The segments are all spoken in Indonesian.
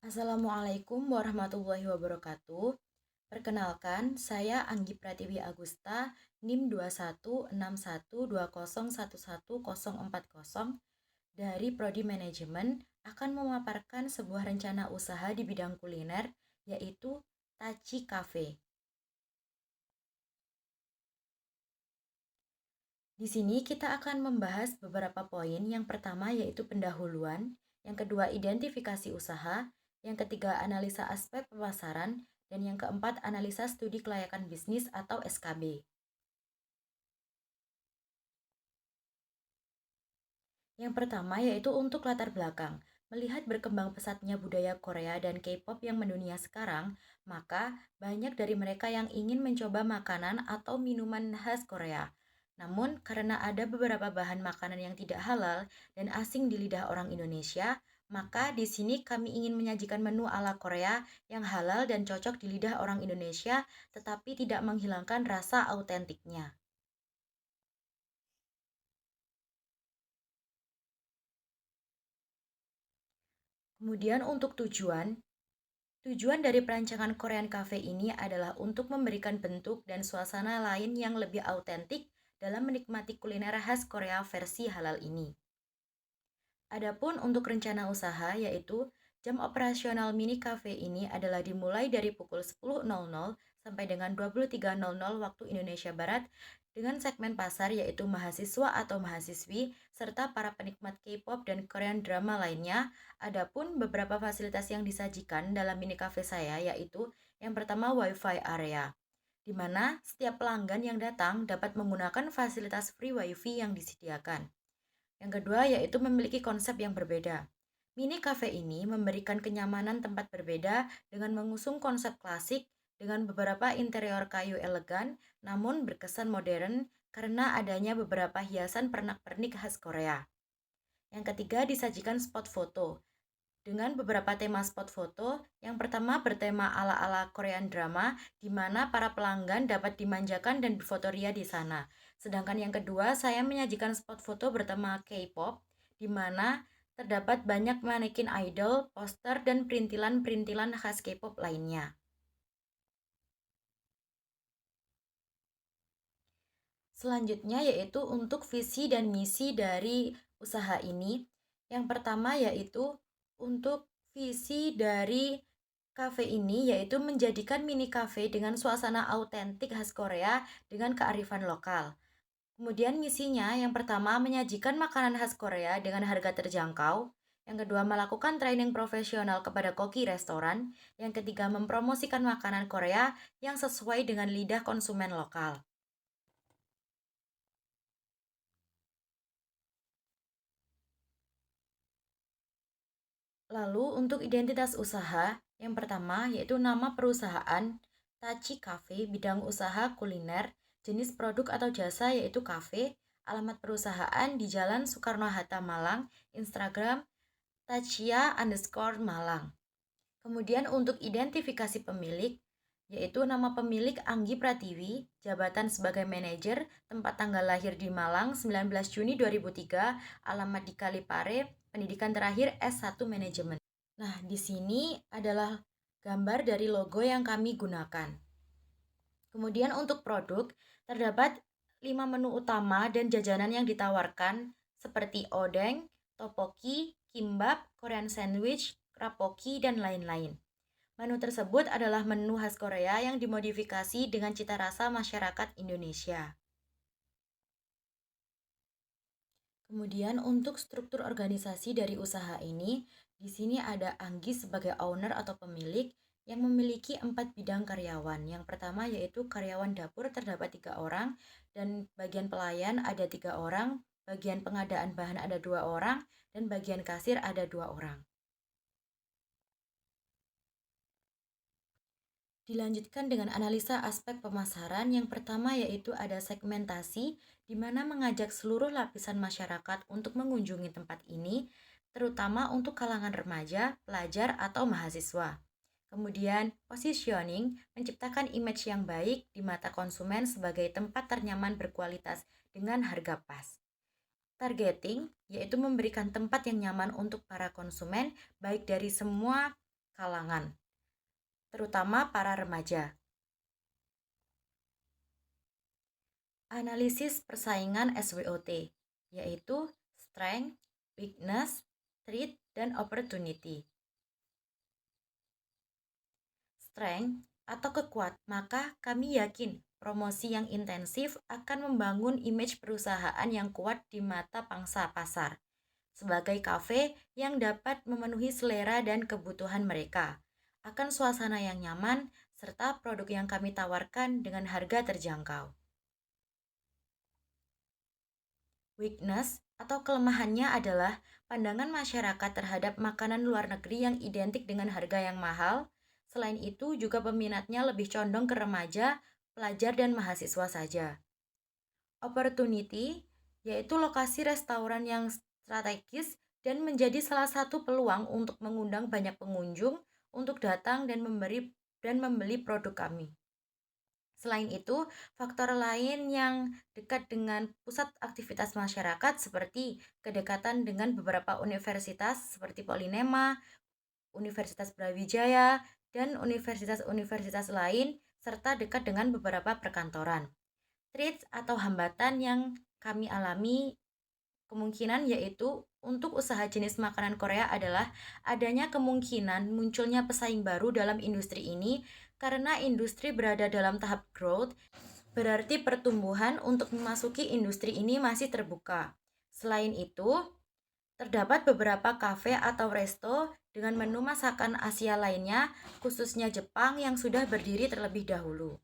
Assalamualaikum warahmatullahi wabarakatuh. Perkenalkan, saya Anggi Pratiwi Agusta, NIM 216120111040 dari Prodi Manajemen akan memaparkan sebuah rencana usaha di bidang kuliner, yaitu Tachi Cafe. Di sini kita akan membahas beberapa poin. Yang pertama yaitu pendahuluan, yang kedua identifikasi usaha, yang ketiga analisa aspek pemasaran, dan yang keempat analisa studi kelayakan bisnis atau SKB. Yang pertama yaitu untuk latar belakang. Melihat berkembang pesatnya budaya Korea dan K-pop yang mendunia sekarang, maka banyak dari mereka yang ingin mencoba makanan atau minuman khas Korea. Namun, karena ada beberapa bahan makanan yang tidak halal dan asing di lidah orang Indonesia, maka di sini kami ingin menyajikan menu ala Korea yang halal dan cocok di lidah orang Indonesia, tetapi tidak menghilangkan rasa autentiknya. Kemudian untuk tujuan dari perancangan Korean Cafe ini adalah untuk memberikan bentuk dan suasana lain yang lebih autentik dalam menikmati kuliner khas Korea versi halal ini. Adapun untuk rencana usaha yaitu jam operasional mini cafe ini adalah dimulai dari pukul 10.00 sampai dengan 23.00 waktu Indonesia Barat dengan segmen pasar yaitu mahasiswa atau mahasiswi serta para penikmat K-pop dan Korean drama lainnya. Adapun beberapa fasilitas yang disajikan dalam mini cafe saya yaitu yang pertama WiFi area, di mana setiap pelanggan yang datang dapat menggunakan fasilitas free WiFi yang disediakan. Yang kedua yaitu memiliki konsep yang berbeda. Mini cafe ini memberikan kenyamanan tempat berbeda dengan mengusung konsep klasik dengan beberapa interior kayu elegan namun berkesan modern karena adanya beberapa hiasan pernak-pernik khas Korea. Yang ketiga disajikan spot foto dengan beberapa tema spot foto. Yang pertama bertema ala-ala Korean drama, di mana para pelanggan dapat dimanjakan dan berfoto ria di sana. Sedangkan yang kedua, saya menyajikan spot foto bertema K-pop, di mana terdapat banyak manekin idol, poster, dan perintilan-perintilan khas K-pop lainnya. Selanjutnya yaitu untuk visi dan misi dari usaha ini. Yang pertama yaitu untuk visi dari cafe ini yaitu menjadikan mini cafe dengan suasana autentik khas Korea dengan kearifan lokal. Kemudian misinya yang pertama menyajikan makanan khas Korea dengan harga terjangkau. Yang kedua melakukan training profesional kepada koki restoran. Yang ketiga mempromosikan makanan Korea yang sesuai dengan lidah konsumen lokal. Lalu untuk identitas usaha, yang pertama yaitu nama perusahaan Tachi Cafe, bidang usaha kuliner, jenis produk atau jasa yaitu cafe, alamat perusahaan di Jalan Soekarno-Hatta, Malang, Instagram Tachia_Malang. Kemudian untuk identifikasi pemilik, yaitu nama pemilik Anggi Pratiwi, jabatan sebagai manajer, tempat tanggal lahir di Malang 19 Juni 2003, alamat di Kalipare, pendidikan terakhir S1 Manajemen. Nah, di sini adalah gambar dari logo yang kami gunakan. Kemudian untuk produk, terdapat 5 menu utama dan jajanan yang ditawarkan seperti odeng, topoki, kimbap, Korean sandwich, rapoki, dan lain-lain. Menu tersebut adalah menu khas Korea yang dimodifikasi dengan cita rasa masyarakat Indonesia. Kemudian untuk struktur organisasi dari usaha ini, di sini ada Anggi sebagai owner atau pemilik yang memiliki 4 bidang karyawan. Yang pertama yaitu karyawan dapur terdapat 3 orang dan bagian pelayan ada 3 orang, bagian pengadaan bahan ada 2 orang, dan bagian kasir ada 2 orang. Dilanjutkan dengan analisa aspek pemasaran. Yang pertama yaitu ada segmentasi, di mana mengajak seluruh lapisan masyarakat untuk mengunjungi tempat ini, terutama untuk kalangan remaja, pelajar, atau mahasiswa. Kemudian, positioning menciptakan image yang baik di mata konsumen sebagai tempat ternyaman berkualitas dengan harga pas. Targeting yaitu memberikan tempat yang nyaman untuk para konsumen, baik dari semua kalangan, terutama para remaja. Analisis persaingan SWOT, yaitu Strength, Weakness, Threat, dan Opportunity. Strength atau kekuatan, maka kami yakin promosi yang intensif akan membangun image perusahaan yang kuat di mata pangsa pasar sebagai kafe yang dapat memenuhi selera dan kebutuhan mereka, akan suasana yang nyaman, serta produk yang kami tawarkan dengan harga terjangkau. Weakness atau kelemahannya adalah pandangan masyarakat terhadap makanan luar negeri yang identik dengan harga yang mahal. Selain itu, juga peminatnya lebih condong ke remaja, pelajar, dan mahasiswa saja. Opportunity, yaitu lokasi restoran yang strategis dan menjadi salah satu peluang untuk mengundang banyak pengunjung untuk datang dan membeli produk kami. Selain itu, faktor lain yang dekat dengan pusat aktivitas masyarakat seperti kedekatan dengan beberapa universitas seperti Polinema, Universitas Brawijaya, dan universitas-universitas lain, serta dekat dengan beberapa perkantoran. Threats atau hambatan yang kami alami kemungkinan yaitu untuk usaha jenis makanan Korea adalah adanya kemungkinan munculnya pesaing baru dalam industri ini karena industri berada dalam tahap growth, berarti pertumbuhan untuk memasuki industri ini masih terbuka. Selain itu, terdapat beberapa kafe atau resto dengan menu masakan Asia lainnya, khususnya Jepang yang sudah berdiri terlebih dahulu.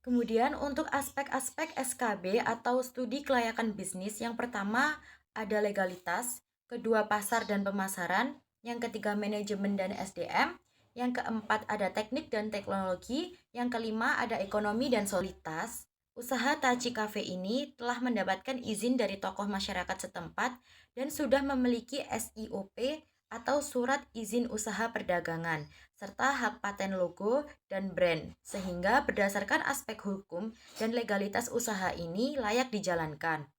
Kemudian untuk aspek-aspek SKB atau studi kelayakan bisnis, yang pertama ada legalitas, kedua pasar dan pemasaran, yang ketiga manajemen dan SDM, yang keempat ada teknik dan teknologi, yang kelima ada ekonomi dan soliditas. Usaha Tachi Cafe ini telah mendapatkan izin dari tokoh masyarakat setempat dan sudah memiliki SIOP atau Surat Izin Usaha Perdagangan, serta hak paten logo dan brand, sehingga berdasarkan aspek hukum dan legalitas usaha ini layak dijalankan.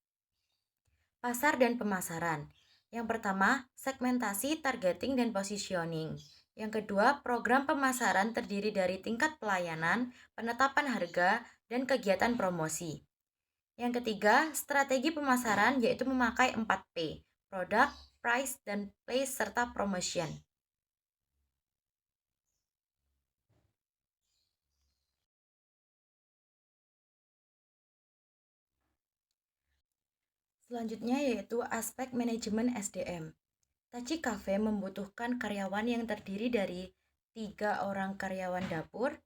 Pasar dan pemasaran. Yang pertama, segmentasi, targeting, dan positioning. Yang kedua, program pemasaran terdiri dari tingkat pelayanan, penetapan harga, dan kegiatan promosi. Yang ketiga, strategi pemasaran yaitu memakai 4P, product, price, dan place, serta promotion. Selanjutnya yaitu aspek manajemen SDM. Tachi Cafe membutuhkan karyawan yang terdiri dari 3 orang karyawan dapur,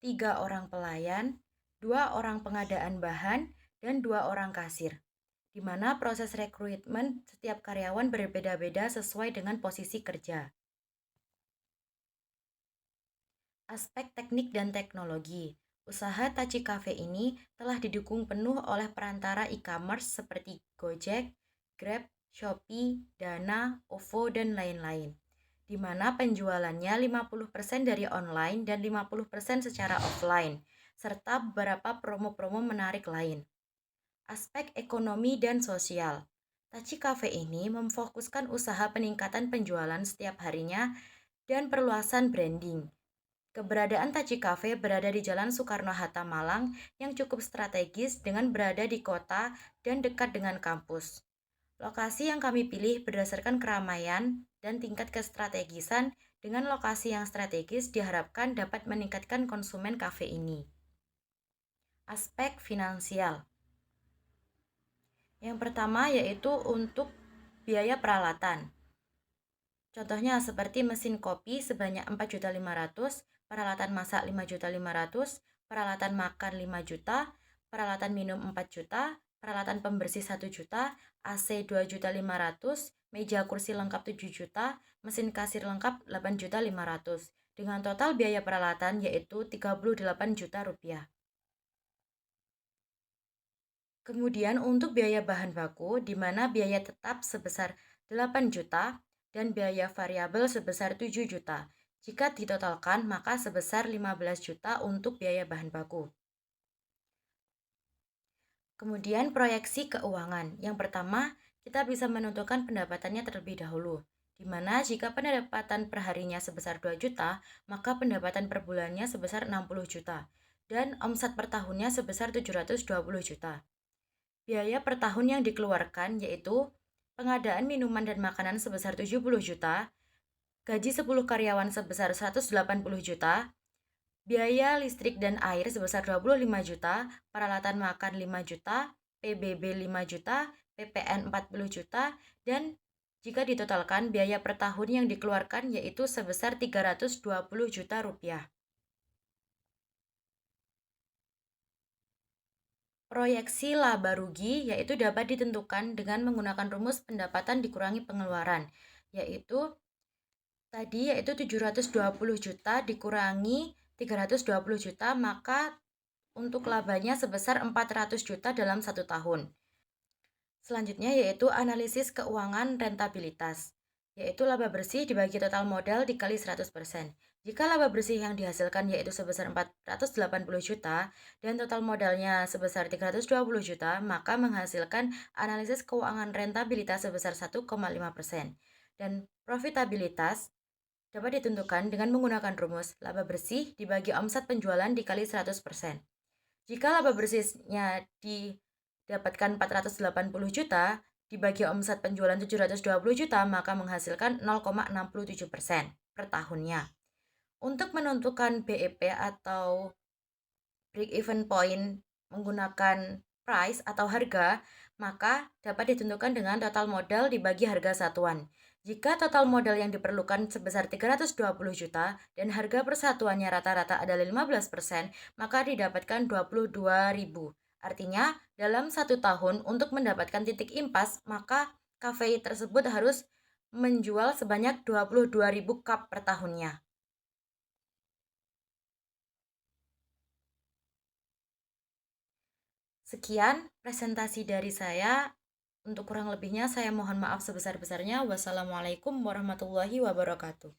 3 orang pelayan, 2 orang pengadaan bahan, dan 2 orang kasir, di mana proses rekrutmen setiap karyawan berbeda-beda sesuai dengan posisi kerja. Aspek teknik dan teknologi. Usaha Tachi Cafe ini telah didukung penuh oleh perantara e-commerce seperti Gojek, Grab, Shopee, Dana, OVO, dan lain-lain, di mana penjualannya 50% dari online dan 50% secara offline, serta beberapa promo-promo menarik lain. Aspek ekonomi dan sosial. Tachi Cafe ini memfokuskan usaha peningkatan penjualan setiap harinya dan perluasan branding. Keberadaan Tachi Cafe berada di Jalan Soekarno-Hatta, Malang yang cukup strategis dengan berada di kota dan dekat dengan kampus. Lokasi yang kami pilih berdasarkan keramaian dan tingkat kestrategisan. Dengan lokasi yang strategis diharapkan dapat meningkatkan konsumen kafe ini. Aspek finansial. Yang pertama yaitu untuk biaya peralatan. Contohnya seperti mesin kopi sebanyak 4.500.000, peralatan masak 5.500.000, peralatan makan 5 juta, peralatan minum 4 juta, peralatan pembersih 1 juta, AC 2.500.000, meja kursi lengkap 7 juta, mesin kasir lengkap 8.500.000, dengan total biaya peralatan yaitu 38 juta rupiah. Kemudian untuk biaya bahan baku, di mana biaya tetap sebesar 8 juta, dan biaya variabel sebesar 7 juta. Jika ditotalkan, maka sebesar 15 juta untuk biaya bahan baku. Kemudian proyeksi keuangan. Yang pertama, kita bisa menentukan pendapatannya terlebih dahulu, di mana jika pendapatan perharinya sebesar 2 juta, maka pendapatan per bulannya sebesar 60 juta, dan omset per tahunnya sebesar 720 juta. Biaya per tahun yang dikeluarkan yaitu pengadaan minuman dan makanan sebesar 70 juta, gaji 10 karyawan sebesar 180 juta, biaya listrik dan air sebesar 25 juta, peralatan makan 5 juta, PBB 5 juta, PPN 40 juta, dan jika ditotalkan biaya per tahun yang dikeluarkan yaitu sebesar 320 juta rupiah. Proyeksi laba rugi yaitu dapat ditentukan dengan menggunakan rumus pendapatan dikurangi pengeluaran, yaitu 720 juta dikurangi 320 juta, maka untuk labanya sebesar 400 juta dalam 1 tahun. Selanjutnya yaitu analisis keuangan rentabilitas, yaitu laba bersih dibagi total modal dikali 100%. Jika laba bersih yang dihasilkan yaitu sebesar 480 juta dan total modalnya sebesar 320 juta, maka menghasilkan analisis keuangan rentabilitas sebesar 1,5%. Dan profitabilitas dapat ditentukan dengan menggunakan rumus laba bersih dibagi omset penjualan dikali 100%. Jika laba bersihnya didapatkan 480 juta dibagi omset penjualan 720 juta, maka menghasilkan 0,67% per tahunnya. Untuk menentukan BEP atau break even point menggunakan price atau harga, maka dapat ditentukan dengan total modal dibagi harga satuan. Jika total modal yang diperlukan sebesar 320 juta dan harga persatuannya rata-rata adalah 15%, maka didapatkan 22.000. Artinya, dalam 1 tahun untuk mendapatkan titik impas, maka kafe tersebut harus menjual sebanyak 22.000 cup per tahunnya. Sekian presentasi dari saya. Untuk kurang lebihnya saya mohon maaf sebesar-besarnya. Wassalamualaikum warahmatullahi wabarakatuh.